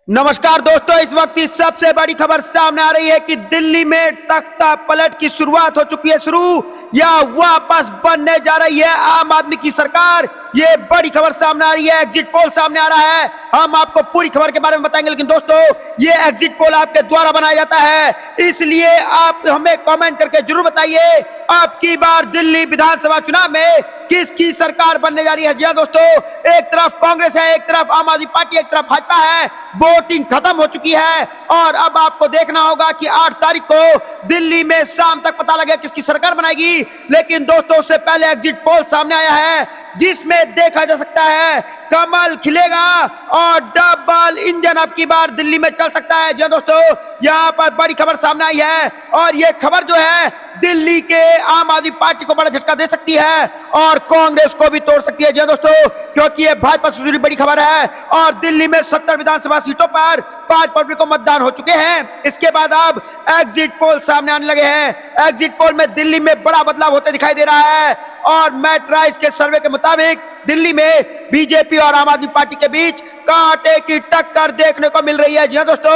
नमस्कार दोस्तों, इस वक्त की सबसे बड़ी खबर सामने आ रही है कि दिल्ली में तख्ता पलट की शुरुआत हो चुकी है शुरू या वापस बनने जा रही है आम आदमी की सरकार। ये बड़ी खबर सामने आ रही है, एग्जिट पोल सामने आ रहा है। हम आपको पूरी खबर के बारे में बताएंगे, लेकिन दोस्तों ये एग्जिट पोल आपके द्वारा बनाया जाता है, इसलिए आप हमें कमेंट करके जरूर बताइए अब की बार दिल्ली विधानसभा चुनाव में किसकी सरकार बनने जा रही है। जी हाँ दोस्तों, एक तरफ कांग्रेस है, एक तरफ आम आदमी पार्टी, एक तरफ भाजपा है। वोटिंग खत्म हो चुकी है और अब आपको देखना होगा कि 8 तारीख को दिल्ली में शाम तक पता लगे किसकी सरकार बनाएगी। लेकिन दोस्तों उससे पहले एग्जिट पोल सामने आया है जिसमें देखा जा सकता है कमल खिलेगा और डबल इंजन अब की बार दिल्ली में चल सकता है। जी दोस्तों, यहां पर बड़ी खबर सामने आई है और यह खबर जो है दिल्ली के आम आदमी पार्टी को बड़ा झटका दे सकती है और कांग्रेस को भी तोड़ सकती है। जी दोस्तों, क्योंकि यह भाजपा से जुड़ी बड़ी खबर है और दिल्ली में 70 विधानसभा सीटों पर 5 फरवरी को मतदान हो चुके हैं। इसके बाद अब एग्जिट पोल सामने आने लगे हैं। एग्जिट पोल में दिल्ली में बड़ा बदलाव होते दिखाई दे रहा है और मैट्राइज के सर्वे के मुताबिक दिल्ली में बीजेपी और आम आदमी पार्टी के बीच कांटे की टक्कर देखने को मिल रही है। जी हाँ दोस्तों,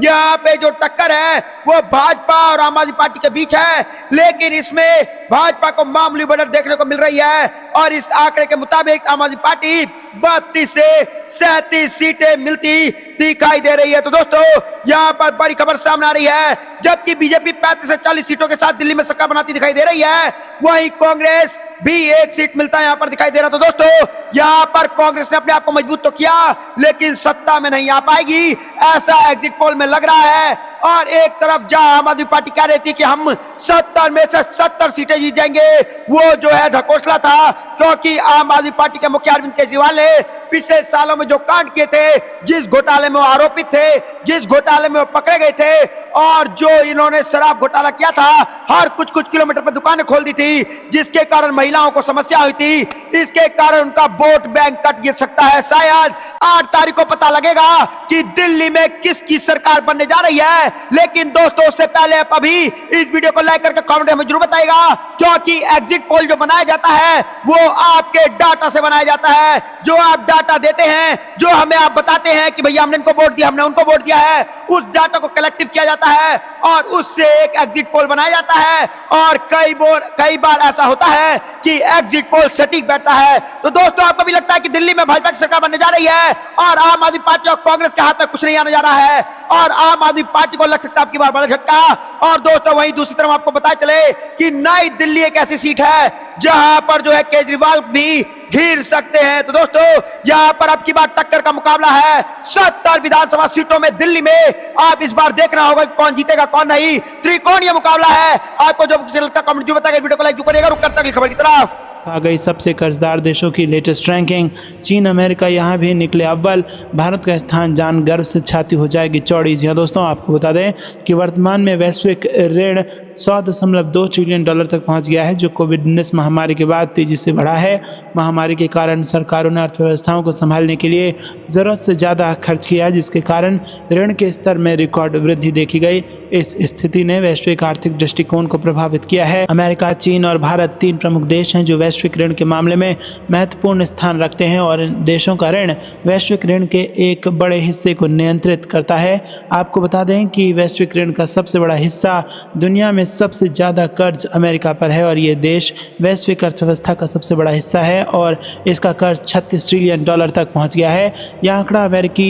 यहाँ पे जो टक्कर है वो भाजपा और आम आदमी पार्टी के बीच है, लेकिन इसमें भाजपा को मामूली बढ़त देखने को मिल रही है और इस आंकड़े के मुताबिक आम आदमी पार्टी 32 से 37 सीटें मिलती दिखाई दे रही है। तो दोस्तों यहाँ पर बड़ी खबर सामने आ रही है, जबकि बीजेपी 35 से 40 सीटों के साथ दिल्ली में सरकार बनाती दिखाई दे रही है, वहीं कांग्रेस भी 1 सीट मिलता है यहाँ पर दिखाई दे रहा। तो दोस्तों यहाँ पर कांग्रेस ने अपने आप को मजबूत तो किया, लेकिन सत्ता में नहीं आ पाएगी, ऐसा एग्जिट पोल में लग रहा है। और एक तरफ जहां आम आदमी पार्टी कह रही थी कि हम 70 में से 70 सीटें जीत जाएंगे, वो जो है धकोसला था, क्योंकि आम आदमी पार्टी के मुखिया अरविंद केजरीवाल ने पिछले सालों में जो कांड किए थे, जिस घोटाले में वो आरोपित थे, जिस घोटाले में वो पकड़े गए थे और जो इन्होंने शराब घोटाला किया था, हर कुछ किलोमीटर पर दुकानें खोल दी थी, जिसके कारण महिलाओं को समस्या हुई थी, इसके कारण उनका वोट बैंक कट गिर सकता है। शायद 8 तारीख को पता लगेगा कि दिल्ली में किसकी सरकार बनने जा रही है। लेकिन दोस्तों उससे पहले आप अभी इस वीडियो को लाइक करके कमेंट में जरूर बताइएगा, क्योंकि एग्जिट पोल जो बनाया जाता है वो आपके डाटा से बनाया जाता है। जो आप डाटा देते हैं, जो हमें आप बताते हैं कि भैया हमने इनको वोट दिया, हमने उनको वोट दिया है, उस डाटा को कलेक्टिव किया जाता है और उससे एक एग्जिट पोल बनाया जाता है। और कई बार ऐसा होता है कि एग्जिट पोल सटीक बैठता है। तो दोस्तों आपको भी लगता है कि दिल्ली में भाजपा की सरकार बनने जा रही है और आम आदमी पार्टी और कांग्रेस के हाथ में कुछ नहीं आने जा रहा है और आम आदमी पार्टी को लग सकता है आपकी बार बड़ा झटका। और दोस्तों वहीं दूसरी तरफ आपको पता चले कि नई दिल्ली एक ऐसी सीट है जहां पर जो है केजरीवाल भी घिर सकते हैं। तो दोस्तों यहां पर अब की बार टक्कर का मुकाबला है 70 विधानसभा सीटों में दिल्ली में। आप इस बार देखना होगा कि कौन जीतेगा कौन नहीं, त्रिकोणीय मुकाबला है। आपको जो लगता है कमेंट जो बताएगा, वीडियो को लाइक करिएगा। रुक करता अगली खबर की तरफ। आ गई सबसे कर्जदार देशों की लेटेस्ट रैंकिंग। चीन अमेरिका यहाँ भी निकले अव्वल। भारत का स्थान जान गर्व से छाती हो जाएगी चौड़ी। जी हाँ दोस्तों, आपको बता दें कि वर्तमान में वैश्विक ऋण 100.2 ट्रिलियन डॉलर तक पहुँच गया है, जो कोविड-19 महामारी के बाद तेजी से बढ़ा है। महामारी के कारण सरकारों ने अर्थव्यवस्थाओं को संभालने के लिए ज़रूरत से ज़्यादा खर्च किया, जिसके कारण ऋण के स्तर में रिकॉर्ड वृद्धि देखी गई। इस स्थिति ने वैश्विक आर्थिक दृष्टिकोण को प्रभावित किया है। अमेरिका, चीन और भारत 3 प्रमुख देश हैं जो वैश्विक ऋण के मामले में महत्वपूर्ण स्थान रखते हैं और इन देशों का ऋण वैश्विक ऋण के एक बड़े हिस्से को नियंत्रित करता है। आपको बता दें कि वैश्विक ऋण का सबसे बड़ा हिस्सा, दुनिया में सबसे ज़्यादा कर्ज अमेरिका पर है और ये देश वैश्विक अर्थव्यवस्था का सबसे बड़ा हिस्सा है और इसका कर्ज 36 ट्रिलियन डॉलर तक पहुँच गया है। यह आंकड़ा अमेरिकी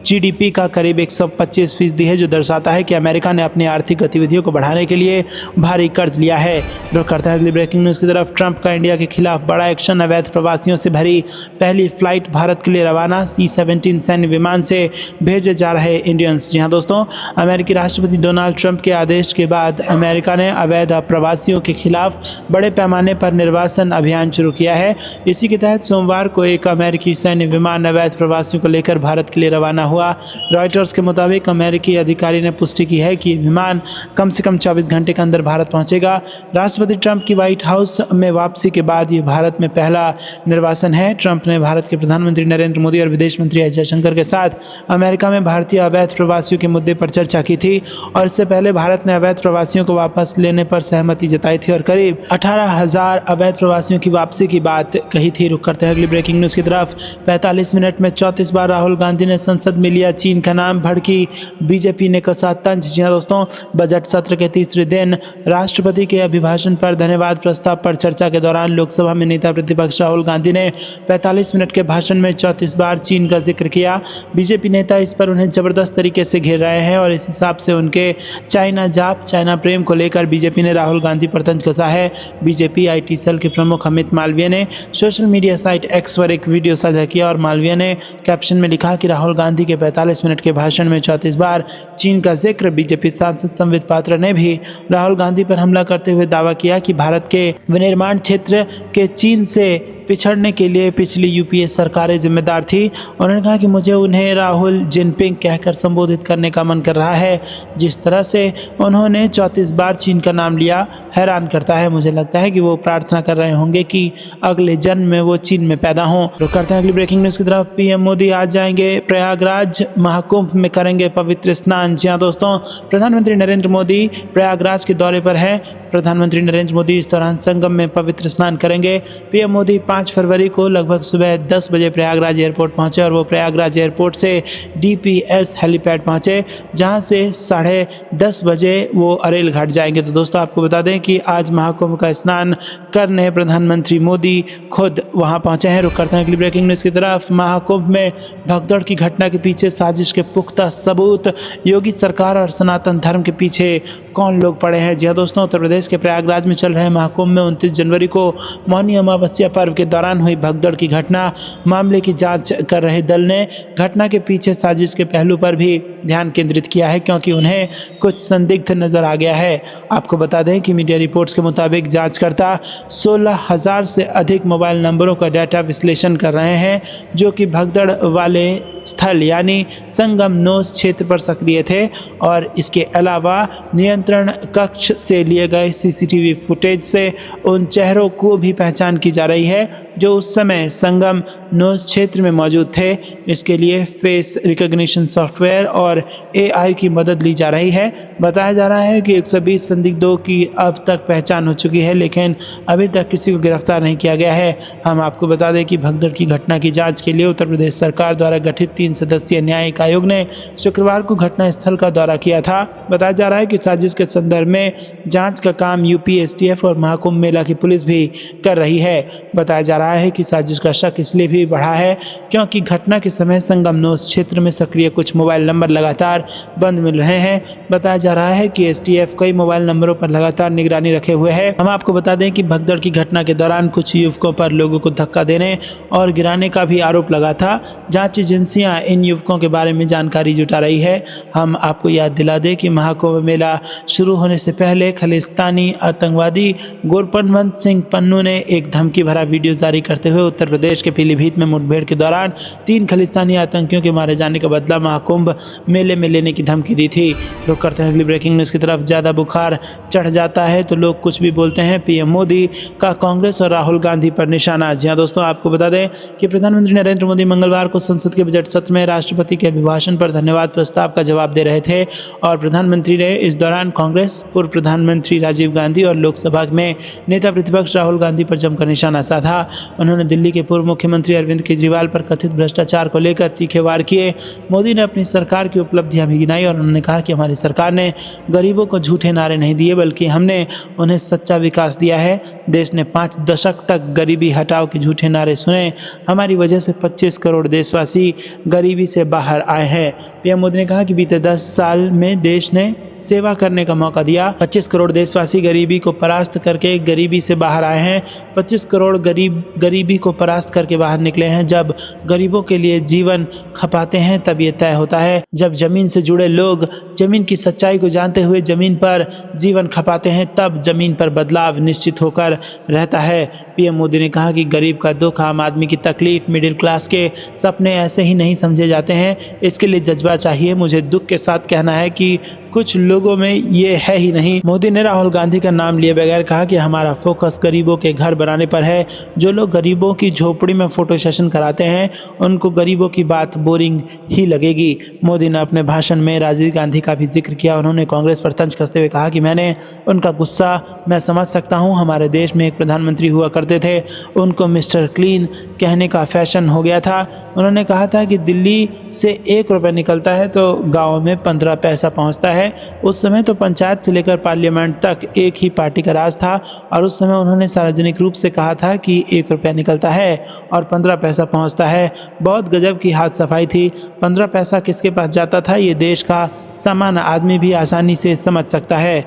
GDP का करीब 125% है, जो दर्शाता है कि अमेरिका ने अपनी आर्थिक गतिविधियों को बढ़ाने के लिए भारी कर्ज लिया है। रुक करते हैं अगली ब्रेकिंग न्यूज़ की तरफ। ट्रंप का इंडिया के खिलाफ बड़ा एक्शन। अवैध प्रवासियों से भरी पहली फ्लाइट भारत के लिए रवाना। C-17 सैन्य विमान से भेजे जा रहे इंडियंस। जी हाँ दोस्तों, अमेरिकी राष्ट्रपति डोनाल्ड ट्रंप के आदेश के बाद अमेरिका ने अवैध प्रवासियों के खिलाफ बड़े पैमाने पर निर्वासन अभियान शुरू किया है। इसी के तहत सोमवार को एक अमेरिकी सैन्य विमान अवैध प्रवासियों को लेकर भारत के लिए रवाना हुआ। रॉयटर्स के मुताबिक अमेरिकी अधिकारी ने पुष्टि की है कि विमान कम से कम 24 घंटे के अंदर भारत पहुंचेगा। राष्ट्रपति ट्रंप की व्हाइट हाउस में वापसी के बाद ये भारत में पहला निर्वासन है। ट्रंप ने भारत के प्रधानमंत्री नरेंद्र मोदी और विदेश मंत्री एस जयशंकर के साथ अमेरिका में भारतीय अवैध प्रवासियों के मुद्दे पर चर्चा की थी और इससे पहले भारत ने अवैध प्रवासियों को वापस लेने पर सहमति जताई थी और करीब 18,000 अवैध प्रवासियों की वापसी की बात कही थी। रुक करते हैं अगली ब्रेकिंग न्यूज़ की तरफ। 45 मिनट में 34 बार राहुल गांधी ने संसद में लिया चीन का नाम, भड़की बीजेपी ने कसा तंज। जी हाँ दोस्तों, बजट सत्र के तीसरे दिन राष्ट्रपति के अभिभाषण पर धन्यवाद प्रस्ताव पर चर्चा के दौरान लोकसभा में नेता प्रतिपक्ष राहुल गांधी ने 45 मिनट के भाषण में 34 बार चीन का जिक्र किया। बीजेपी नेता इस पर उन्हें जबरदस्त तरीके से घेर रहे हैं और इस हिसाब से उनके चाइना जाप, चाइना प्रेम को लेकर बीजेपी ने राहुल गांधी पर तंज कसा है। बीजेपी IT सेल के प्रमुख अमित मालवीय ने सोशल मीडिया साइट X पर एक वीडियो साझा किया और मालवीय ने कैप्शन में लिखा कि राहुल गांधी के 45 मिनट के भाषण में 34 बार चीन का जिक्र। बीजेपी सांसद संबित पात्रा ने भी राहुल गांधी पर हमला करते हुए दावा किया कि भारत के विनिर्माण क्षेत्र के चीन से पिछड़ने के लिए पिछली UPA सरकारें जिम्मेदार थी। उन्होंने कहा कि मुझे उन्हें राहुल जिनपिंग कहकर संबोधित करने का मन कर रहा है। जिस तरह से उन्होंने 34 बार चीन का नाम लिया, हैरान करता है। मुझे लगता है कि वो प्रार्थना कर रहे होंगे कि अगले जन्म में वो चीन में पैदा हों। तो करते हैं अगली ब्रेकिंग न्यूज़ की तरफ। PM मोदी आज जाएंगे प्रयागराज, महाकुंभ में करेंगे पवित्र स्नान। जी हाँ दोस्तों, प्रधानमंत्री नरेंद्र मोदी प्रयागराज के दौरे पर है। प्रधानमंत्री नरेंद्र मोदी इस दौरान संगम में पवित्र स्नान करेंगे। PM मोदी 5 फरवरी को लगभग सुबह 10 बजे प्रयागराज एयरपोर्ट पहुंचे और वो प्रयागराज एयरपोर्ट से DPS हेलीपैड पहुंचे, जहां से 10:30 बजे वो अरेल घाट जाएंगे। तो दोस्तों आपको बता दें कि आज महाकुंभ का स्नान करने प्रधानमंत्री मोदी खुद वहां पहुंचे हैं। रुक करते हैं अगली ब्रेकिंग न्यूज़ की तरफ। महाकुंभ में भगदड़ की घटना के पीछे साजिश के पुख्ता सबूत, योगी सरकार और सनातन धर्म के पीछे कौन लोग पड़े हैं। जी हाँ दोस्तों, उत्तर प्रदेश के प्रयागराज में चल रहे महाकुंभ में 29 जनवरी को मौनी अमावस्या पर्व के दौरान हुई भगदड़ की घटना, मामले की जांच कर रहे दल ने घटना के पीछे साजिश के पहलू पर भी ध्यान केंद्रित किया है, क्योंकि उन्हें कुछ संदिग्ध नजर आ गया है। आपको बता दें कि मीडिया रिपोर्ट्स के मुताबिक जांचकर्ता 16,000 से अधिक मोबाइल नंबरों का डाटा विश्लेषण कर रहे हैं, जो कि भगदड़ वाले स्थल यानी संगम नोस क्षेत्र पर सक्रिय थे और इसके अलावा नियंत्रण कक्ष से लिए गए CCTV फुटेज से उन चेहरों को भी पहचान की जा रही है जो उस समय संगम नोस क्षेत्र में मौजूद थे। इसके लिए फेस रिकॉग्निशन सॉफ्टवेयर और AI की मदद ली जा रही है। बताया जा रहा है कि 120 संदिग्धों की अब तक पहचान हो चुकी है, लेकिन अभी तक किसी को गिरफ्तार नहीं किया गया है। हम आपको बता दें कि भगदड़ की घटना की जाँच के लिए उत्तर प्रदेश सरकार द्वारा गठित 3 सदस्यीय न्यायिक आयोग ने शुक्रवार को घटनास्थल का दौरा किया था। बताया जा रहा है कि साजिश के संदर्भ में जांच का काम UP STF और महाकुंभ मेला की पुलिस भी कर रही है। बताया जा रहा है कि साजिश का शक इसलिए भी बढ़ा है क्योंकि घटना के समय संगम नोस क्षेत्र में सक्रिय कुछ मोबाइल नंबर लगातार बंद मिल रहे हैं। बताया जा रहा है कि STF कई मोबाइल नंबरों पर लगातार निगरानी रखे हुए है। हम आपको बता दें कि भगदड़ की घटना के दौरान कुछ युवकों पर लोगों को धक्का देने और गिराने का भी आरोप लगा था। जांच एजेंसियां इन युवकों के बारे में जानकारी जुटा रही है। हम आपको याद दिला दें कि महाकुंभ मेला शुरू होने से पहले खालिस्तानी आतंकवादी गुरपतवंत सिंह पन्नू ने एक धमकी भरा वीडियो जारी करते हुए उत्तर प्रदेश के पीलीभीत में मुठभेड़ के दौरान 3 खालिस्तानी आतंकियों के मारे जाने का बदला महाकुंभ मेले में लेने की धमकी दी थी। लोग करते हैं अगली ब्रेकिंग न्यूज़ की तरफ। ज़्यादा बुखार चढ़ जाता है तो लोग कुछ भी बोलते हैं, PM मोदी का कांग्रेस और राहुल गांधी पर निशाना। जी हाँ दोस्तों, आपको बता दें कि प्रधानमंत्री नरेंद्र मोदी मंगलवार को संसद के बजट सत्र में राष्ट्रपति के अभिभाषण पर धन्यवाद प्रस्ताव का जवाब दे रहे थे और प्रधानमंत्री ने इस दौरान कांग्रेस, पूर्व प्रधानमंत्री राजीव गांधी और लोकसभा में नेता प्रतिपक्ष राहुल गांधी पर जमकर निशाना साधा। उन्होंने दिल्ली के पूर्व मुख्यमंत्री अरविंद केजरीवाल पर कथित भ्रष्टाचार को लेकर तीखे वार किए। मोदी ने अपनी सरकार की उपलब्धियां भी गिनाई और उन्होंने कहा कि हमारी सरकार ने गरीबों को झूठे नारे नहीं दिए, बल्कि हमने उन्हें सच्चा विकास दिया है। देश ने 5 दशक तक गरीबी हटाओ के झूठे नारे सुने। हमारी वजह से 25 करोड़ देशवासी गरीबी से बाहर आए हैं। PM मोदी ने कहा कि बीते 10 साल में देश ने सेवा करने का मौका दिया। 25 करोड़ देशवासी गरीबी को परास्त करके गरीबी से बाहर आए हैं। 25 करोड़ गरीबी को परास्त करके बाहर निकले हैं। जब गरीबों के लिए जीवन खपाते हैं तब ये तय होता है। जब जमीन से जुड़े लोग जमीन की सच्चाई को जानते हुए जमीन पर जीवन खपाते हैं तब जमीन पर बदलाव निश्चित होकर रहता है। PM मोदी ने कहा कि गरीब का दुख, आम आदमी की तकलीफ, मिडिल क्लास के सपने ऐसे ही नहीं समझे जाते हैं। इसके लिए जज्बा चाहिए। मुझे दुख के साथ कहना है कि कुछ लोगों में ये है ही नहीं। मोदी ने राहुल गांधी का नाम लिए बगैर कहा कि हमारा फोकस गरीबों के घर बनाने पर है। जो लोग गरीबों की झोपड़ी में फोटो सेशन कराते हैं उनको गरीबों की बात बोरिंग ही लगेगी। मोदी ने अपने भाषण में राजीव गांधी का भी जिक्र किया। उन्होंने कांग्रेस पर तंज कसते हुए कहा कि मैंने उनका गुस्सा मैं समझ सकता हूं। हमारे देश में एक प्रधानमंत्री हुआ करते थे, उनको मिस्टर क्लीन कहने का फैशन हो गया था। उन्होंने कहा था कि दिल्ली से 1 रुपये निकलता है तो गाँव में 15 पैसा पहुँचता है। उस समय तो पंचायत से लेकर पार्लियामेंट तक एक ही पार्टी का राज था और उस समय उन्होंने सार्वजनिक रूप से कहा था कि 1 रुपया निकलता है और 15 पैसा पहुंचता है। बहुत गजब की हाथ सफाई थी। 15 पैसा किसके पास जाता था ये देश का सामान्य आदमी भी आसानी से समझ सकता है।